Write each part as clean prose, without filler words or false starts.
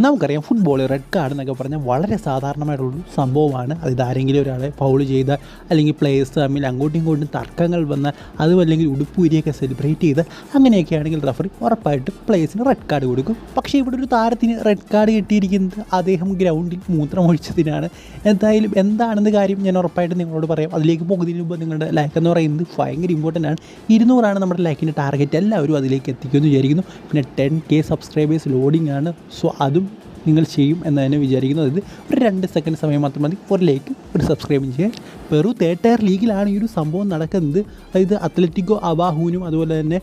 നമുക്കറിയാം football red card എന്നൊക്കെ പറഞ്ഞാൽ വളരെ സാധാരണമായിട്ടുള്ളൊരു സംഭവമാണ്. അത് ആരെങ്കിലും ഒരാളെ ഫൗൾ ചെയ്താൽ അല്ലെങ്കിൽ പ്ലേയേഴ്സ് തമ്മിൽ അങ്ങോട്ടും ഇങ്ങോട്ടും തർക്കങ്ങൾ വന്നാൽ അതും അല്ലെങ്കിൽ ഉടുപ്പൂരിയൊക്കെ സെലിബ്രേറ്റ് ചെയ്ത് അങ്ങനെയൊക്കെ ആണെങ്കിൽ റഫറി ഉറപ്പായിട്ട് പ്ലേയേഴ്സിന് റെഡ് കാർഡ് കൊടുക്കും. പക്ഷേ ഇവിടെ ഒരു താരത്തിന് റെഡ് കാർഡ് കിട്ടിയിരിക്കുന്നത് അദ്ദേഹം ഗ്രൗണ്ടിൽ മൂത്രമൊഴിച്ചതിനാണ്. എന്തായാലും എന്താണെന്ന് കാര്യം ഞാൻ ഉറപ്പായിട്ട് നിങ്ങളോട് പറയാം. അതിലേക്ക് പോകുന്നതിന് മുമ്പ് നിങ്ങളുടെ ലൈക്ക് എന്ന് പറയുന്നത് ഭയങ്കര ഇമ്പോർട്ടൻ്റ് ആണ്. 200 നമ്മുടെ ലൈക്കിൻ്റെ ടാർഗറ്റ്. എല്ലാവരും അതിലേക്ക് എത്തിക്കുമെന്ന് വിചാരിക്കുന്നു. പിന്നെ 10K സബ്സ്ക്രൈബേഴ്സ് ലോഡിംഗ് ആണ്. സോ അതും നിങ്ങൾ ചെയ്യും എന്ന് തന്നെ വിചാരിക്കുന്നു. അതായത് ഒരു 2 സെക്കൻഡ് സമയം മാത്രം മതി. ഒരു ലൈക്ക് ഒരു സബ്സ്ക്രൈബും ചെയ്യാൻ. പെറു തേർഡ് ടയർ ലീഗിലാണ് ഈ ഒരു സംഭവം നടക്കുന്നത്. അതായത് അത്ലറ്റിക്കോ അബാഹൂനും അതുപോലെ തന്നെ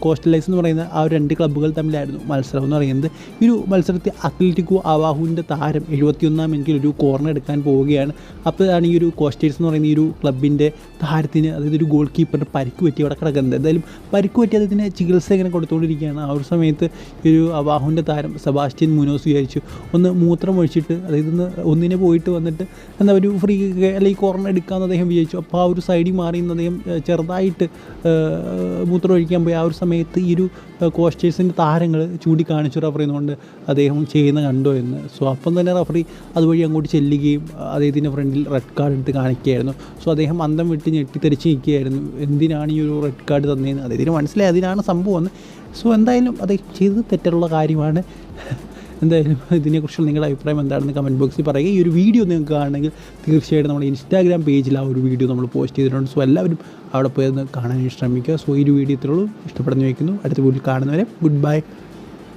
കോസ്റ്റലൈസ് എന്ന് പറയുന്ന ആ ഒരു 2 ക്ലബ്ബുകൾ തമ്മിലായിരുന്നു മത്സരം എന്ന് പറയുന്നത്. ഈ ഒരു മത്സരത്തിൽ അത്ലറ്റിക്കോ അബാഹൂവിൻ്റെ താരം 71 മിനിറ്റിൽ ഒരു കോർണർ എടുക്കാൻ പോവുകയാണ്. അപ്പോഴാണ് ഈ ഒരു കോസ്റ്റേഴ്സ് എന്ന് പറയുന്ന ഈ ഒരു ക്ലബിൻ്റെ താരത്തിന്, അതായത് ഒരു ഗോൾ കീപ്പറിന് പരിക്ക് പറ്റി അവിടെ കിടക്കുന്നത്. എന്തായാലും പരിക്ക് പറ്റി അതിന് ചികിത്സ ഇങ്ങനെ കൊടുത്തുകൊണ്ടിരിക്കുകയാണ്. ആ ഒരു സമയത്ത് ഈ ഒരു അബാഹുവിൻ്റെ താരം സെബാസ്റ്റ്യൻ മുനോസ് വിചാരിച്ചു ഒന്ന് മൂത്രം ഒഴിച്ചിട്ട്, അതായത് ഒന്നിനെ പോയിട്ട് വന്നിട്ട് എന്താ ഒരു ഫ്രീ അല്ലെങ്കിൽ കോർണർ എടുക്കാമെന്ന് അദ്ദേഹം വിചാരിച്ചു. അപ്പോൾ ആ ഒരു സൈഡിൽ മാറി നിന്ന് അദ്ദേഹം ചെറുതായിട്ട് മൂത്രം ഒഴിക്കാൻ പോയി. ആ ഒരു സമയത്ത് ഈ ഒരു കോസ്റ്റേഴ്സിൻ്റെ താരങ്ങൾ ചൂണ്ടിക്കാണിച്ചു റഫറിന്നുകൊണ്ട് അദ്ദേഹം ചെയ്യുന്ന കണ്ടോ എന്ന്. സോ അപ്പം തന്നെ റഫറി അതുവഴി അങ്ങോട്ട് ചെല്ലുകയും അദ്ദേഹത്തിൻ്റെ ഫ്രണ്ടിൽ റെഡ് കാർഡ് എടുത്ത് കാണിക്കുകയായിരുന്നു. സോ അദ്ദേഹം അന്തം വിട്ട് ഞെട്ടിത്തെറിച്ച് നിൽക്കുകയായിരുന്നു. എന്തിനാണ് ഈ ഒരു റെഡ് കാർഡ് തന്നതെന്ന് അദ്ദേഹത്തിന് മനസ്സിലായി, അതിനാണ് സംഭവം. സോ എന്തായാലും അദ്ദേഹം ചെയ്തത് തെറ്റുള്ള കാര്യമാണ്. എന്തായാലും ഇതിനെക്കുറിച്ചുള്ള നിങ്ങളുടെ അഭിപ്രായം എന്താണെന്ന് കമൻറ്റ് ബോക്സിൽ പറയുക. ഈ ഒരു വീഡിയോ നിങ്ങൾക്ക് കാണണമെങ്കിൽ തീർച്ചയായിട്ടും നമ്മുടെ ഇൻസ്റ്റാഗ്രാം പേജിൽ ആ ഒരു വീഡിയോ നമ്മൾ പോസ്റ്റ് ചെയ്തിട്ടുണ്ട്. സോ എല്ലാവരും അവിടെ പോയി ഒന്ന് കാണാൻ ശ്രമിക്കുക. സോ ഈ ഒരു വീഡിയോ ഇത്രയുള്ളൂ. ഇഷ്ടപ്പെടുന്നു വയ്ക്കുന്നു. അടുത്ത വീഡിയോ കാണുന്നവരെ ഗുഡ് ബൈ.